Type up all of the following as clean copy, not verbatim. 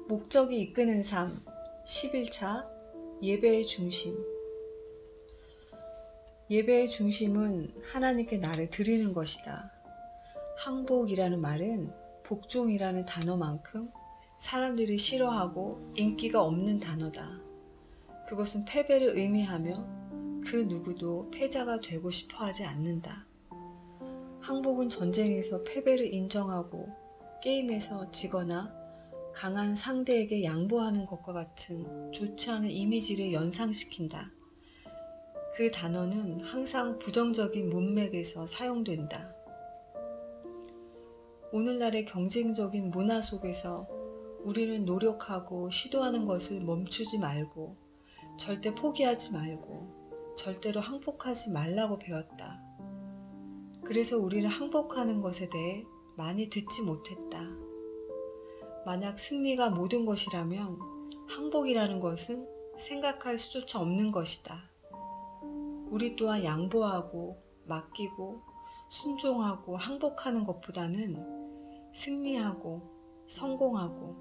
목적이 이끄는 삶 11차 예배의 중심. 예배의 중심은 하나님께 나를 드리는 것이다. 항복이라는 말은 복종이라는 단어만큼 사람들이 싫어하고 인기가 없는 단어다. 그것은 패배를 의미하며 그 누구도 패자가 되고 싶어 하지 않는다. 항복은 전쟁에서 패배를 인정하고 게임에서 지거나 강한 상대에게 양보하는 것과 같은 좋지 않은 이미지를 연상시킨다. 그 단어는 항상 부정적인 문맥에서 사용된다. 오늘날의 경쟁적인 문화 속에서 우리는 노력하고 시도하는 것을 멈추지 말고 절대 포기하지 말고 절대로 항복하지 말라고 배웠다. 그래서 우리는 항복하는 것에 대해 많이 듣지 못했다. 만약 승리가 모든 것이라면 항복이라는 것은 생각할 수조차 없는 것이다. 우리 또한 양보하고 맡기고 순종하고 항복하는 것보다는 승리하고 성공하고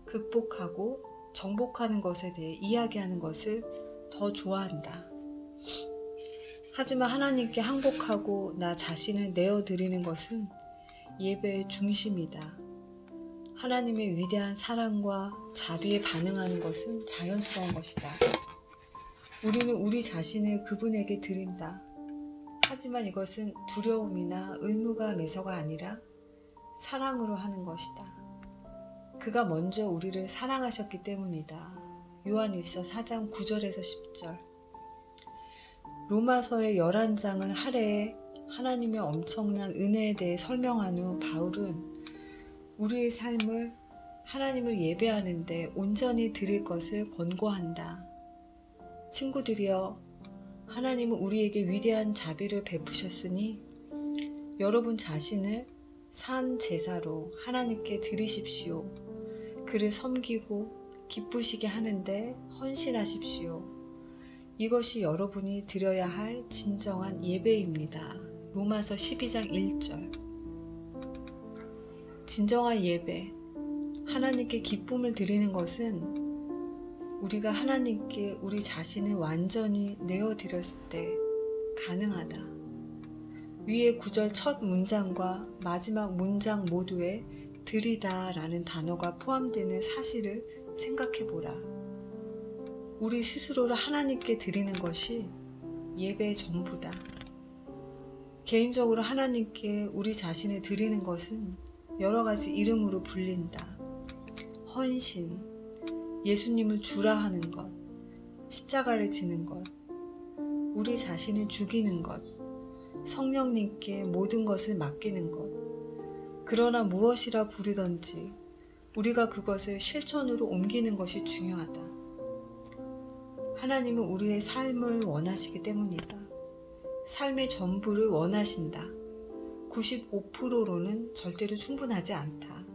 극복하고 정복하는 것에 대해 이야기하는 것을 더 좋아한다. 하지만 하나님께 항복하고 나 자신을 내어드리는 것은 예배의 중심이다. 하나님의 위대한 사랑과 자비에 반응하는 것은 자연스러운 것이다. 우리는 우리 자신을 그분에게 드린다. 하지만 이것은 두려움이나 의무가 매서가 아니라 사랑으로 하는 것이다. 그가 먼저 우리를 사랑하셨기 때문이다. 요한일서 4장 9절에서 10절. 로마서의 11장을 할애해 하나님의 엄청난 은혜에 대해 설명한 후 바울은 우리의 삶을 하나님을 예배하는데 온전히 드릴 것을 권고한다. 친구들이여, 하나님은 우리에게 위대한 자비를 베푸셨으니 여러분 자신을 산 제사로 하나님께 드리십시오. 그를 섬기고 기쁘시게 하는데 헌신하십시오. 이것이 여러분이 드려야 할 진정한 예배입니다. 로마서 12장 1절. 진정한 예배, 하나님께 기쁨을 드리는 것은 우리가 하나님께 우리 자신을 완전히 내어드렸을 때 가능하다. 위의 구절 첫 문장과 마지막 문장 모두에 드리다 라는 단어가 포함되는 사실을 생각해보라. 우리 스스로를 하나님께 드리는 것이 예배의 전부다. 개인적으로 하나님께 우리 자신을 드리는 것은 여러 가지 이름으로 불린다. 헌신, 예수님을 주라 하는 것, 십자가를 지는 것, 우리 자신을 죽이는 것, 성령님께 모든 것을 맡기는 것. 그러나 무엇이라 부르든지 우리가 그것을 실천으로 옮기는 것이 중요하다. 하나님은 우리의 삶을 원하시기 때문이다. 삶의 전부를 원하신다. 95%로는 절대로 충분하지 않다.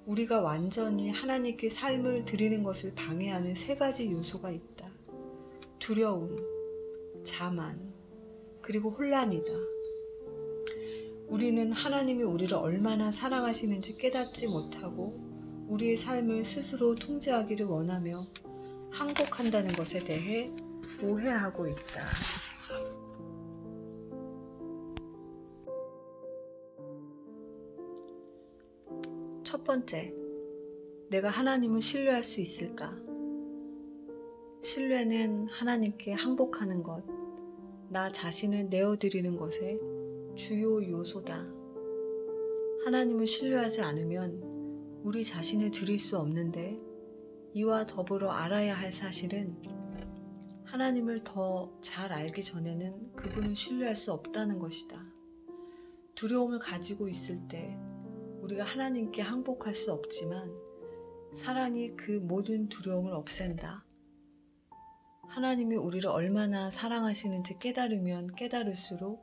우리가 완전히 하나님께 삶을 드리는 것을 방해하는 세 가지 요소가 있다. 두려움, 자만, 그리고 혼란이다. 우리는 하나님이 우리를 얼마나 사랑하시는지 깨닫지 못하고 우리의 삶을 스스로 통제하기를 원하며 항복한다는 것에 대해 오해하고 있다. 첫 번째, 내가 하나님을 신뢰할 수 있을까? 신뢰는 하나님께 항복하는 것, 나 자신을 내어드리는 것의 주요 요소다. 하나님을 신뢰하지 않으면 우리 자신을 드릴 수 없는데, 이와 더불어 알아야 할 사실은 하나님을 더 잘 알기 전에는 그분을 신뢰할 수 없다는 것이다. 두려움을 가지고 있을 때 우리가 하나님께 항복할 수 없지만 사랑이 그 모든 두려움을 없앤다. 하나님이 우리를 얼마나 사랑하시는지 깨달으면 깨달을수록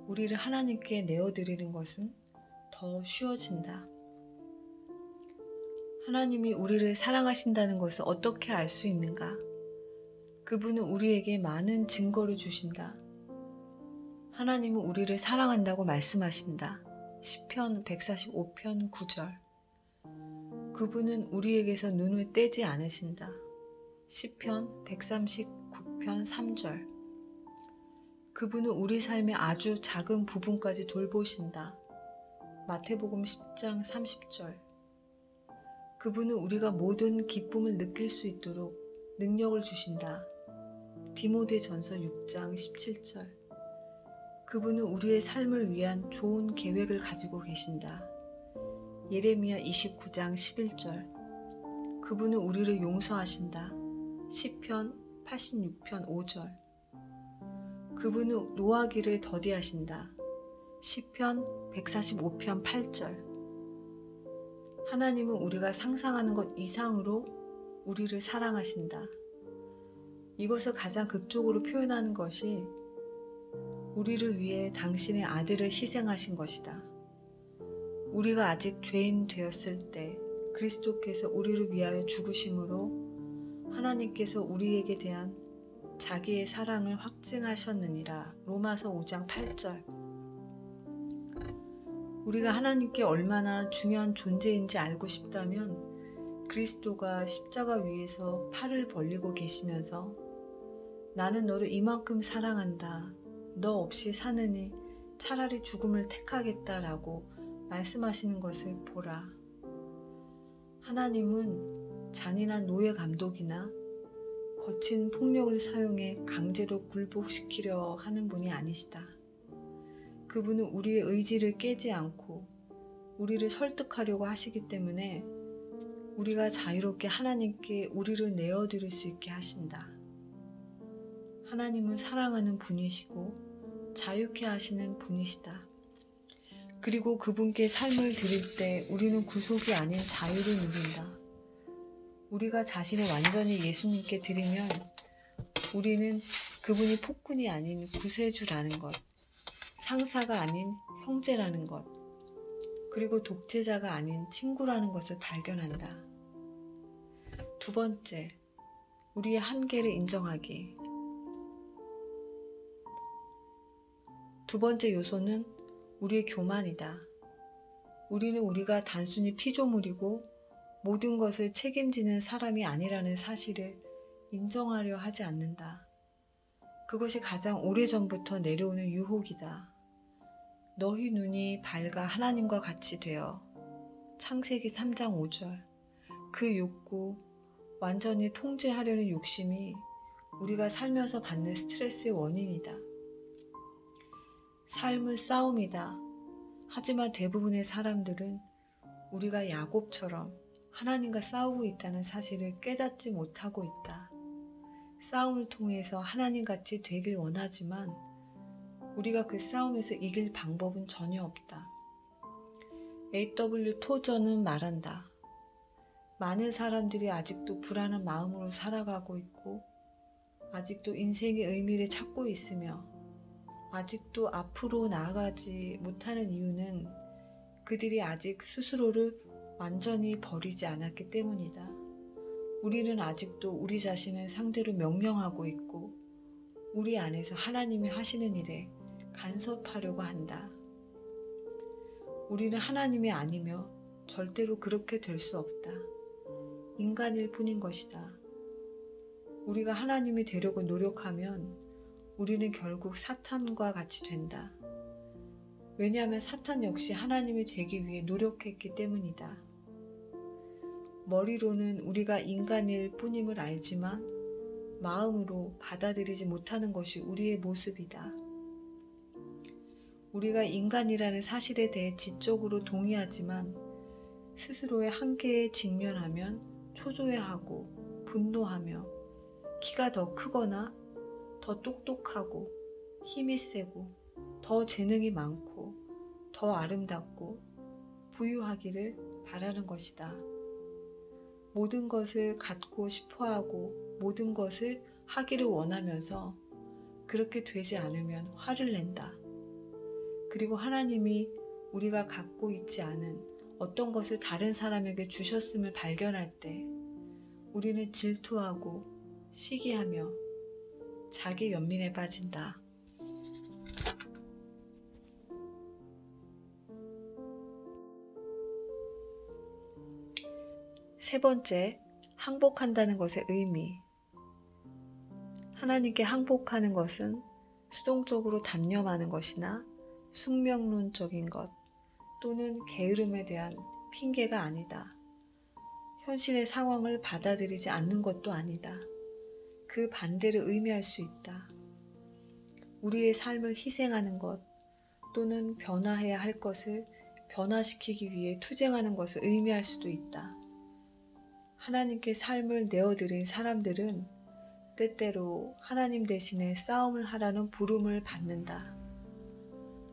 우리를 하나님께 내어드리는 것은 더 쉬워진다. 하나님이 우리를 사랑하신다는 것을 어떻게 알 수 있는가? 그분은 우리에게 많은 증거를 주신다. 하나님은 우리를 사랑한다고 말씀하신다. 시편 145편 9절. 그분은 우리에게서 눈을 떼지 않으신다. 시편 139편 3절. 그분은 우리 삶의 아주 작은 부분까지 돌보신다. 마태복음 10장 30절. 그분은 우리가 모든 기쁨을 느낄 수 있도록 능력을 주신다. 디모데전서 6장 17절. 그분은 우리의 삶을 위한 좋은 계획을 가지고 계신다. 예레미야 29장 11절. 그분은 우리를 용서하신다. 시편 86편 5절. 그분은 노하기를 더디하신다. 시편 145편 8절. 하나님은 우리가 상상하는 것 이상으로 우리를 사랑하신다. 이것을 가장 극적으로 표현하는 것이 우리를 위해 당신의 아들을 희생하신 것이다. 우리가 아직 죄인 되었을 때 그리스도께서 우리를 위하여 죽으심으로 하나님께서 우리에게 대한 자기의 사랑을 확증하셨느니라. 로마서 5장 8절. 우리가 하나님께 얼마나 중요한 존재인지 알고 싶다면 그리스도가 십자가 위에서 팔을 벌리고 계시면서 나는 너를 이만큼 사랑한다. 너 없이 사느니 차라리 죽음을 택하겠다라고 말씀하시는 것을 보라. 하나님은 잔인한 노예 감독이나 거친 폭력을 사용해 강제로 굴복시키려 하는 분이 아니시다. 그분은 우리의 의지를 깨지 않고 우리를 설득하려고 하시기 때문에 우리가 자유롭게 하나님께 우리를 내어드릴 수 있게 하신다. 하나님은 사랑하는 분이시고 자유케 하시는 분이시다. 그리고 그분께 삶을 드릴 때 우리는 구속이 아닌 자유를 누린다. 우리가 자신을 완전히 예수님께 드리면 우리는 그분이 폭군이 아닌 구세주라는 것, 상사가 아닌 형제라는 것, 그리고 독재자가 아닌 친구라는 것을 발견한다. 두 번째, 우리의 한계를 인정하기. 두 번째 요소는 우리의 교만이다. 우리는 우리가 단순히 피조물이고 모든 것을 책임지는 사람이 아니라는 사실을 인정하려 하지 않는다. 그것이 가장 오래전부터 내려오는 유혹이다. 너희 눈이 밝아 하나님과 같이 되어. 창세기 3장 5절. 그 욕구, 완전히 통제하려는 욕심이 우리가 살면서 받는 스트레스의 원인이다. 삶은 싸움이다. 하지만 대부분의 사람들은 우리가 야곱처럼 하나님과 싸우고 있다는 사실을 깨닫지 못하고 있다. 싸움을 통해서 하나님같이 되길 원하지만 우리가 그 싸움에서 이길 방법은 전혀 없다. A.W. 토저는 말한다. 많은 사람들이 아직도 불안한 마음으로 살아가고 있고 아직도 인생의 의미를 찾고 있으며 아직도 앞으로 나아가지 못하는 이유는 그들이 아직 스스로를 완전히 버리지 않았기 때문이다. 우리는 아직도 우리 자신을 상대로 명령하고 있고 우리 안에서 하나님이 하시는 일에 간섭하려고 한다. 우리는 하나님이 아니며 절대로 그렇게 될 수 없다. 인간일 뿐인 것이다. 우리가 하나님이 되려고 노력하면 우리는 결국 사탄과 같이 된다. 왜냐하면 사탄 역시 하나님이 되기 위해 노력했기 때문이다. 머리로는 우리가 인간일 뿐임을 알지만 마음으로 받아들이지 못하는 것이 우리의 모습이다. 우리가 인간이라는 사실에 대해 지적으로 동의하지만 스스로의 한계에 직면하면 초조해하고 분노하며 키가 더 크거나 더 똑똑하고 힘이 세고 더 재능이 많고 더 아름답고 부유하기를 바라는 것이다. 모든 것을 갖고 싶어하고 모든 것을 하기를 원하면서 그렇게 되지 않으면 화를 낸다. 그리고 하나님이 우리가 갖고 있지 않은 어떤 것을 다른 사람에게 주셨음을 발견할 때 우리는 질투하고 시기하며 자기 연민에 빠진다. 세 번째, 항복한다는 것의 의미. 하나님께 항복하는 것은 수동적으로 단념하는 것이나 숙명론적인 것 또는 게으름에 대한 핑계가 아니다. 현실의 상황을 받아들이지 않는 것도 아니다. 그 반대를 의미할 수 있다. 우리의 삶을 희생하는 것 또는 변화해야 할 것을 변화시키기 위해 투쟁하는 것을 의미할 수도 있다. 하나님께 삶을 내어드린 사람들은 때때로 하나님 대신에 싸움을 하라는 부름을 받는다.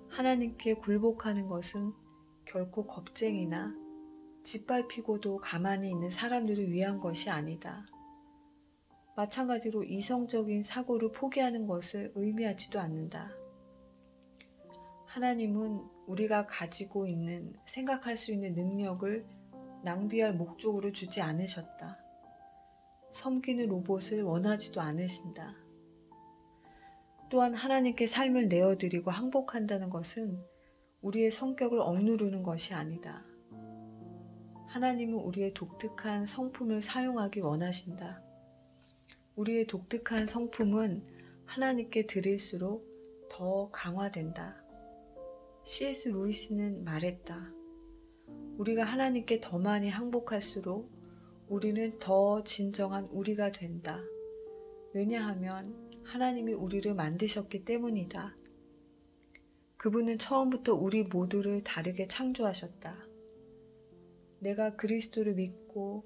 하나님께 굴복하는 것은 결코 겁쟁이나 짓밟히고도 가만히 있는 사람들을 위한 것이 아니다. 마찬가지로 이성적인 사고를 포기하는 것을 의미하지도 않는다. 하나님은 우리가 가지고 있는 생각할 수 있는 능력을 낭비할 목적으로 주지 않으셨다. 섬기는 로봇을 원하지도 않으신다. 또한 하나님께 삶을 내어드리고 항복한다는 것은 우리의 성격을 억누르는 것이 아니다. 하나님은 우리의 독특한 성품을 사용하기 원하신다. 우리의 독특한 성품은 하나님께 드릴수록 더 강화된다. C.S. 루이스는 말했다. 우리가 하나님께 더 많이 항복할수록 우리는 더 진정한 우리가 된다. 왜냐하면 하나님이 우리를 만드셨기 때문이다. 그분은 처음부터 우리 모두를 다르게 창조하셨다. 내가 그리스도를 믿고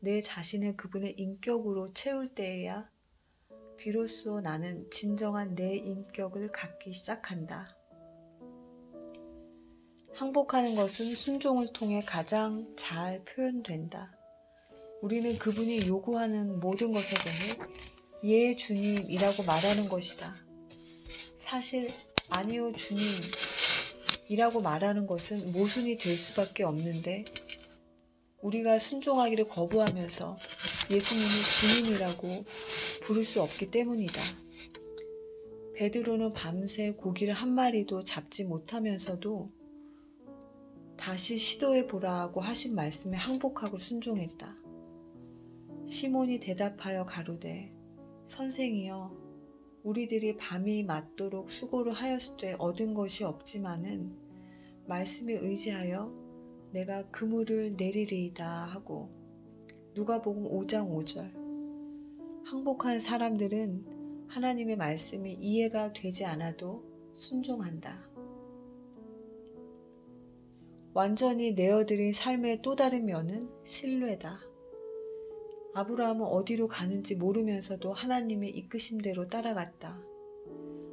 내 자신을 그분의 인격으로 채울 때에야 비로소 나는 진정한 내 인격을 갖기 시작한다. 항복하는 것은 순종을 통해 가장 잘 표현된다. 우리는 그분이 요구하는 모든 것에 대해 예 주님이라고 말하는 것이다. 사실 아니요 주님이라고 말하는 것은 모순이 될 수밖에 없는데 우리가 순종하기를 거부하면서 예수님이 주님이라고 부를 수 없기 때문이다. 베드로는 밤새 고기를 한 마리도 잡지 못하면서도 다시 시도해보라고 하신 말씀에 항복하고 순종했다. 시몬이 대답하여 가로되 선생이여 우리들이 밤이 맞도록 수고를 하였으되 얻은 것이 없지만은 말씀에 의지하여 내가 그물을 내리리이다 하고 누가복음 5장 5절. 항복한 사람들은 하나님의 말씀이 이해가 되지 않아도 순종한다. 완전히 내어드린 삶의 또 다른 면은 신뢰다. 아브라함은 어디로 가는지 모르면서도 하나님의 이끄심대로 따라갔다.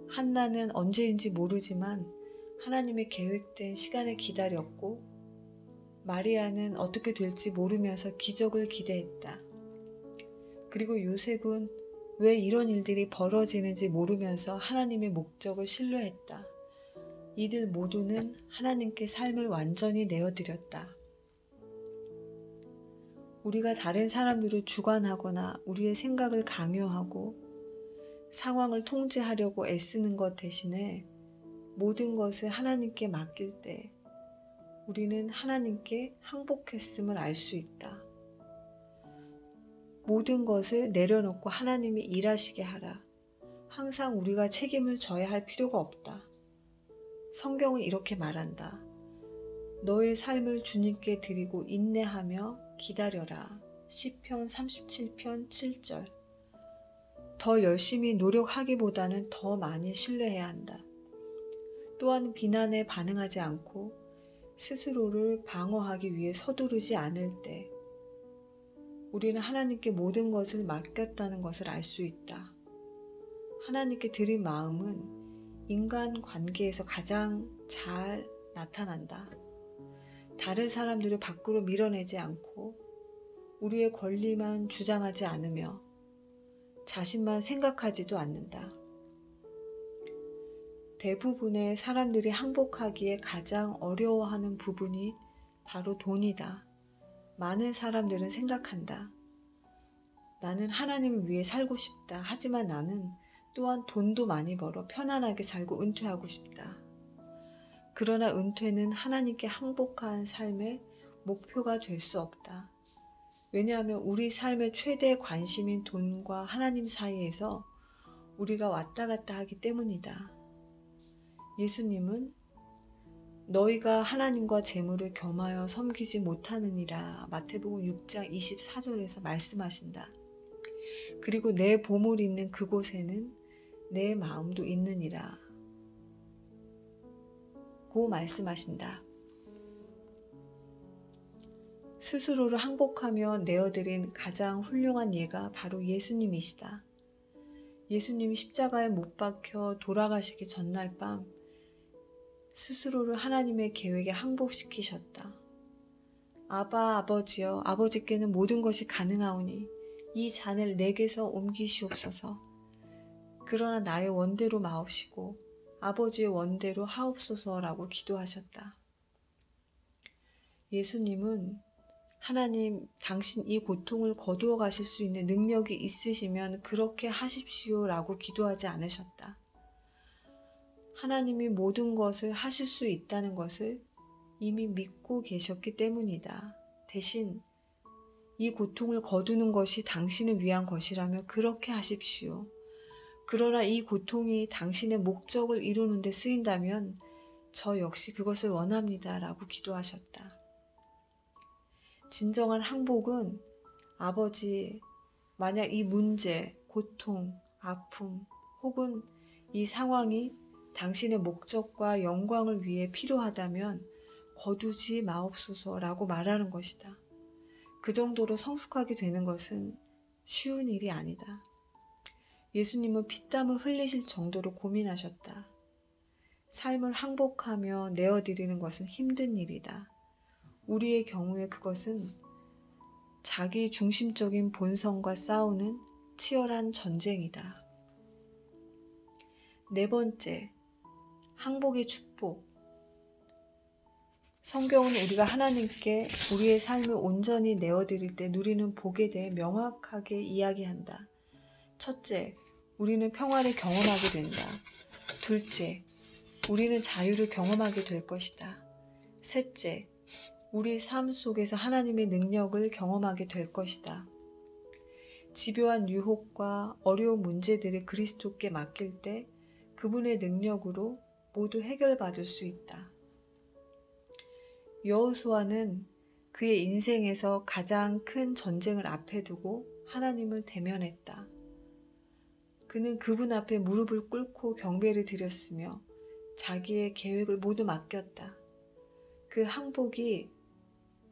한나는 언제인지 모르지만 하나님의 계획된 시간을 기다렸고 마리아는 어떻게 될지 모르면서 기적을 기대했다. 그리고 요셉은 왜 이런 일들이 벌어지는지 모르면서 하나님의 목적을 신뢰했다. 이들 모두는 하나님께 삶을 완전히 내어드렸다. 우리가 다른 사람들을 주관하거나 우리의 생각을 강요하고 상황을 통제하려고 애쓰는 것 대신에 모든 것을 하나님께 맡길 때 우리는 하나님께 항복했음을 알 수 있다. 모든 것을 내려놓고 하나님이 일하시게 하라. 항상 우리가 책임을 져야 할 필요가 없다. 성경은 이렇게 말한다. 너의 삶을 주님께 드리고 인내하며 기다려라. 시편 37편 7절. 더 열심히 노력하기보다는 더 많이 신뢰해야 한다. 또한 비난에 반응하지 않고 스스로를 방어하기 위해 서두르지 않을 때 우리는 하나님께 모든 것을 맡겼다는 것을 알 수 있다. 하나님께 드린 마음은 인간 관계에서 가장 잘 나타난다. 다른 사람들을 밖으로 밀어내지 않고 우리의 권리만 주장하지 않으며 자신만 생각하지도 않는다. 대부분의 사람들이 항복하기에 가장 어려워하는 부분이 바로 돈이다. 많은 사람들은 생각한다. 나는 하나님을 위해 살고 싶다. 하지만 나는 또한 돈도 많이 벌어 편안하게 살고 은퇴하고 싶다. 그러나 은퇴는 하나님께 항복한 삶의 목표가 될 수 없다. 왜냐하면 우리 삶의 최대 관심인 돈과 하나님 사이에서 우리가 왔다 갔다 하기 때문이다. 예수님은 너희가 하나님과 재물을 겸하여 섬기지 못하느니라 마태복음 6장 24절에서 말씀하신다. 그리고 내 보물이 있는 그곳에는 내 마음도 있느니라 고 말씀하신다. 스스로를 항복하며 내어드린 가장 훌륭한 예가 바로 예수님이시다. 예수님이 십자가에 못 박혀 돌아가시기 전날 밤 스스로를 하나님의 계획에 항복시키셨다. 아바 아버지여, 아버지께는 모든 것이 가능하오니 이 잔을 내게서 옮기시옵소서. 그러나 나의 원대로 마옵시고 아버지의 원대로 하옵소서라고 기도하셨다. 예수님은 하나님, 당신 이 고통을 거두어 가실 수 있는 능력이 있으시면 그렇게 하십시오라고 기도하지 않으셨다. 하나님이 모든 것을 하실 수 있다는 것을 이미 믿고 계셨기 때문이다. 대신 이 고통을 거두는 것이 당신을 위한 것이라면 그렇게 하십시오. 그러나 이 고통이 당신의 목적을 이루는 데 쓰인다면 저 역시 그것을 원합니다. 라고 기도하셨다. 진정한 항복은 아버지, 만약 이 문제, 고통, 아픔 혹은 이 상황이 당신의 목적과 영광을 위해 필요하다면 거두지 마옵소서라고 말하는 것이다. 그 정도로 성숙하게 되는 것은 쉬운 일이 아니다. 예수님은 피땀을 흘리실 정도로 고민하셨다. 삶을 항복하며 내어드리는 것은 힘든 일이다. 우리의 경우에 그것은 자기 중심적인 본성과 싸우는 치열한 전쟁이다. 네 번째, 항복의 축복. 성경은 우리가 하나님께 우리의 삶을 온전히 내어드릴 때 누리는 복에 대해 명확하게 이야기한다. 첫째, 우리는 평화를 경험하게 된다. 둘째, 우리는 자유를 경험하게 될 것이다. 셋째, 우리 삶 속에서 하나님의 능력을 경험하게 될 것이다. 집요한 유혹과 어려운 문제들을 그리스도께 맡길 때 그분의 능력으로 모두 해결받을 수 있다. 여호수아는 그의 인생에서 가장 큰 전쟁을 앞에 두고 하나님을 대면했다. 그는 그분 앞에 무릎을 꿇고 경배를 드렸으며 자기의 계획을 모두 맡겼다. 그 항복이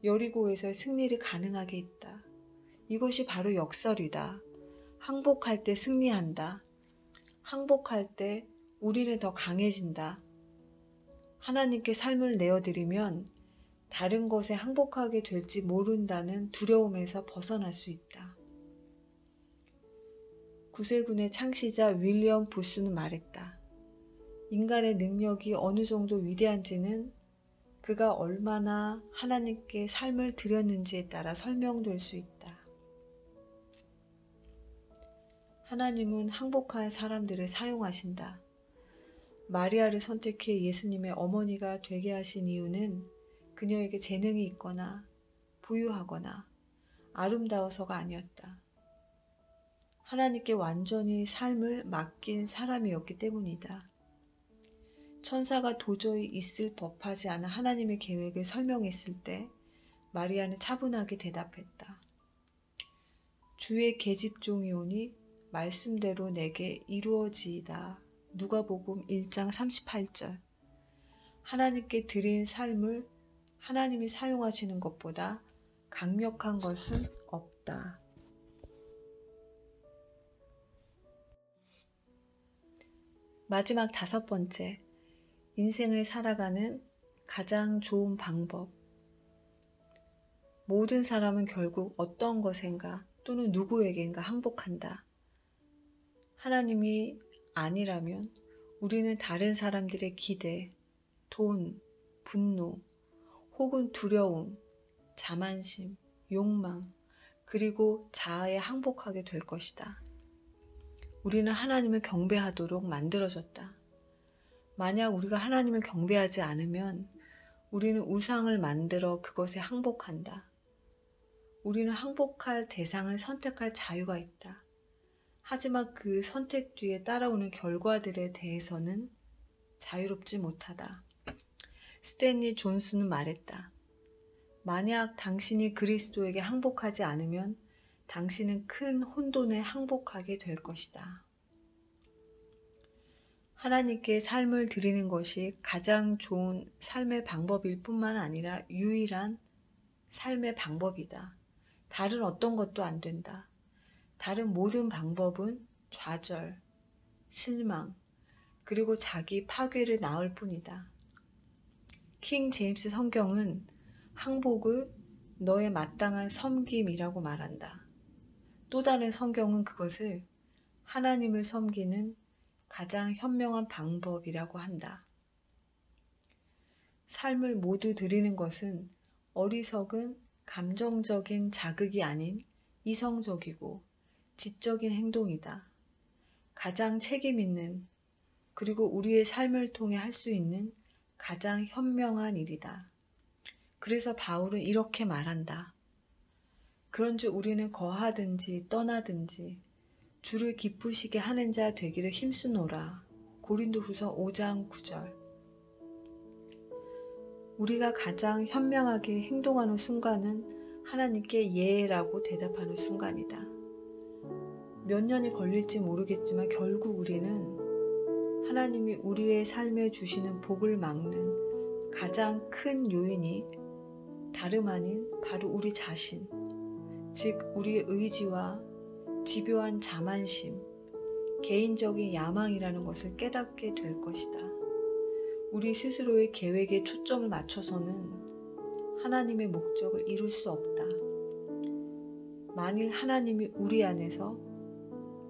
여리고에서의 승리를 가능하게 했다. 이것이 바로 역설이다. 항복할 때 승리한다. 항복할 때 우리는 더 강해진다. 하나님께 삶을 내어드리면 다른 것에 항복하게 될지 모른다는 두려움에서 벗어날 수 있다. 구세군의 창시자 윌리엄 부스는 말했다. 인간의 능력이 어느 정도 위대한지는 그가 얼마나 하나님께 삶을 드렸는지에 따라 설명될 수 있다. 하나님은 항복한 사람들을 사용하신다. 마리아를 선택해 예수님의 어머니가 되게 하신 이유는 그녀에게 재능이 있거나 부유하거나 아름다워서가 아니었다. 하나님께 완전히 삶을 맡긴 사람이었기 때문이다. 천사가 도저히 있을 법하지 않은 하나님의 계획을 설명했을 때 마리아는 차분하게 대답했다. 주의 계집종이 오니 말씀대로 내게 이루어지이다. 누가복음 1장 38절. 하나님께 드린 삶을 하나님이 사용하시는 것보다 강력한 것은 없다. 마지막 다섯 번째, 인생을 살아가는 가장 좋은 방법. 모든 사람은 결국 어떤 것인가 또는 누구에겐가 항복한다. 하나님이 아니라면 우리는 다른 사람들의 기대, 돈, 분노, 혹은 두려움, 자만심, 욕망, 그리고 자아에 항복하게 될 것이다. 우리는 하나님을 경배하도록 만들어졌다. 만약 우리가 하나님을 경배하지 않으면 우리는 우상을 만들어 그것에 항복한다. 우리는 항복할 대상을 선택할 자유가 있다. 하지만 그 선택 뒤에 따라오는 결과들에 대해서는 자유롭지 못하다. 스탠리 존슨은 말했다. 만약 당신이 그리스도에게 항복하지 않으면 당신은 큰 혼돈에 항복하게 될 것이다. 하나님께 삶을 드리는 것이 가장 좋은 삶의 방법일 뿐만 아니라 유일한 삶의 방법이다. 다른 어떤 것도 안 된다. 다른 모든 방법은 좌절, 실망, 그리고 자기 파괴를 낳을 뿐이다. 킹 제임스 성경은 항복을 너의 마땅한 섬김이라고 말한다. 또 다른 성경은 그것을 하나님을 섬기는 가장 현명한 방법이라고 한다. 삶을 모두 드리는 것은 어리석은 감정적인 자극이 아닌 이성적이고 지적인 행동이다. 가장 책임 있는 그리고 우리의 삶을 통해 할 수 있는 가장 현명한 일이다. 그래서 바울은 이렇게 말한다. 그런즉 우리는 거하든지 떠나든지 주를 기쁘시게 하는 자 되기를 힘쓰노라. 고린도후서 5장 9절. 우리가 가장 현명하게 행동하는 순간은 하나님께 예라고 대답하는 순간이다. 몇 년이 걸릴지 모르겠지만 결국 우리는 하나님이 우리의 삶에 주시는 복을 막는 가장 큰 요인이 다름 아닌 바로 우리 자신, 즉 우리의 의지와 집요한 자만심, 개인적인 야망이라는 것을 깨닫게 될 것이다. 우리 스스로의 계획에 초점을 맞춰서는 하나님의 목적을 이룰 수 없다. 만일 하나님이 우리 안에서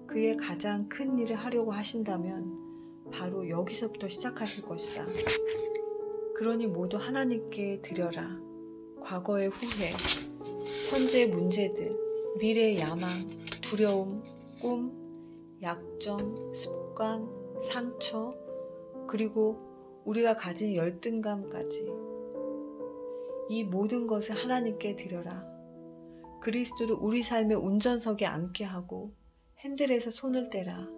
그의 가장 큰 일을 하려고 하신다면 바로 여기서부터 시작하실 것이다. 그러니 모두 하나님께 드려라. 과거의 후회, 현재의 문제들, 미래의 야망, 두려움, 꿈, 약점, 습관, 상처, 그리고 우리가 가진 열등감까지 이 모든 것을 하나님께 드려라. 그리스도를 우리 삶의 운전석에 앉게 하고 핸들에서 손을 떼라.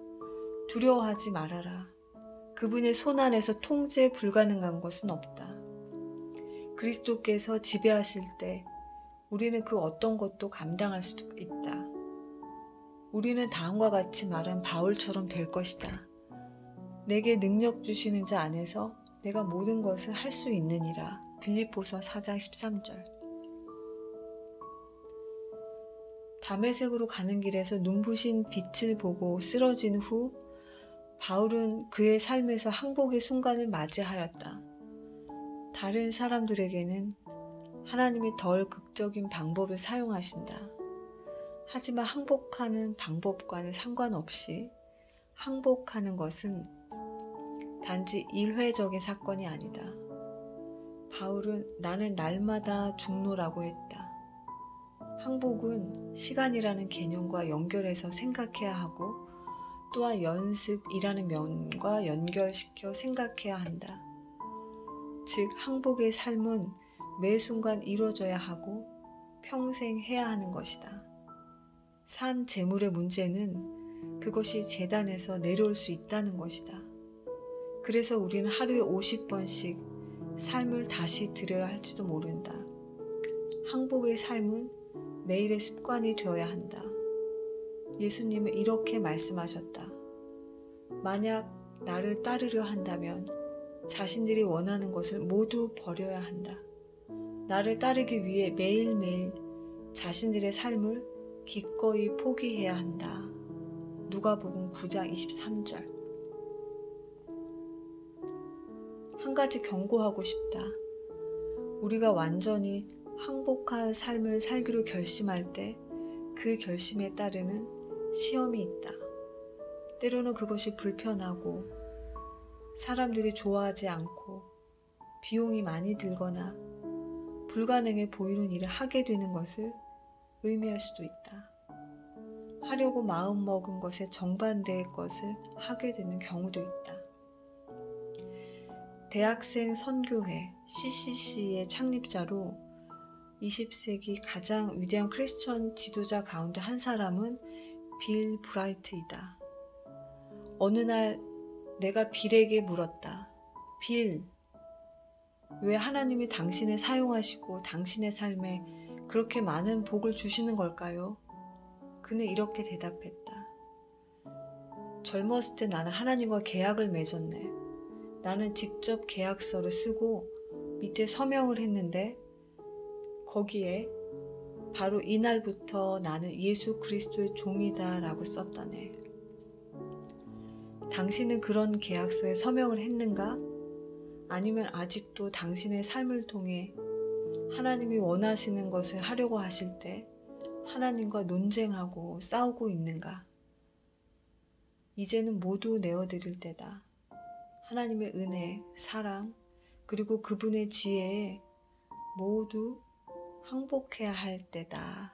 두려워하지 말아라. 그분의 손 안에서 통제 불가능한 것은 없다. 그리스도께서 지배하실 때 우리는 그 어떤 것도 감당할 수 있다. 우리는 다음과 같이 말한 바울처럼 될 것이다. 내게 능력 주시는 자 안에서 내가 모든 것을 할 수 있느니라. 빌립보서 4장 13절. 다메섹으로 가는 길에서 눈부신 빛을 보고 쓰러진 후 바울은 그의 삶에서 항복의 순간을 맞이하였다. 다른 사람들에게는 하나님이 덜 극적인 방법을 사용하신다. 하지만 항복하는 방법과는 상관없이 항복하는 것은 단지 일회적인 사건이 아니다. 바울은 나는 날마다 죽노라고 했다. 항복은 시간이라는 개념과 연결해서 생각해야 하고 또한 연습이라는 면과 연결시켜 생각해야 한다. 즉 항복의 삶은 매 순간 이루어져야 하고 평생 해야 하는 것이다. 산 재물의 문제는 그것이 재단에서 내려올 수 있다는 것이다. 그래서 우리는 하루에 50번씩 삶을 다시 드려야 할지도 모른다. 항복의 삶은 매일의 습관이 되어야 한다. 예수님은 이렇게 말씀하셨다. 만약 나를 따르려 한다면 자신들이 원하는 것을 모두 버려야 한다. 나를 따르기 위해 매일매일 자신들의 삶을 기꺼이 포기해야 한다. 누가복음 9장 23절. 한 가지 경고하고 싶다. 우리가 완전히 항복한 삶을 살기로 결심할 때 그 결심에 따르는 시험이 있다. 때로는 그것이 불편하고 사람들이 좋아하지 않고 비용이 많이 들거나 불가능해 보이는 일을 하게 되는 것을 의미할 수도 있다. 하려고 마음먹은 것에 정반대의 것을 하게 되는 경우도 있다. 대학생 선교회 CCC의 창립자로 20세기 가장 위대한 크리스천 지도자 가운데 한 사람은 빌 브라이트이다. 어느 날 내가 빌에게 물었다. 빌, 왜 하나님이 당신을 사용하시고 당신의 삶에 그렇게 많은 복을 주시는 걸까요? 그는 이렇게 대답했다. 젊었을 때 나는 하나님과 계약을 맺었네. 나는 직접 계약서를 쓰고 밑에 서명을 했는데 거기에 바로 이날부터 나는 예수 그리스도의 종이다 라고 썼다네. 당신은 그런 계약서에 서명을 했는가? 아니면 아직도 당신의 삶을 통해 하나님이 원하시는 것을 하려고 하실 때 하나님과 논쟁하고 싸우고 있는가? 이제는 모두 내어드릴 때다. 하나님의 은혜, 사랑, 그리고 그분의 지혜에 모두 항복해야 할 때다.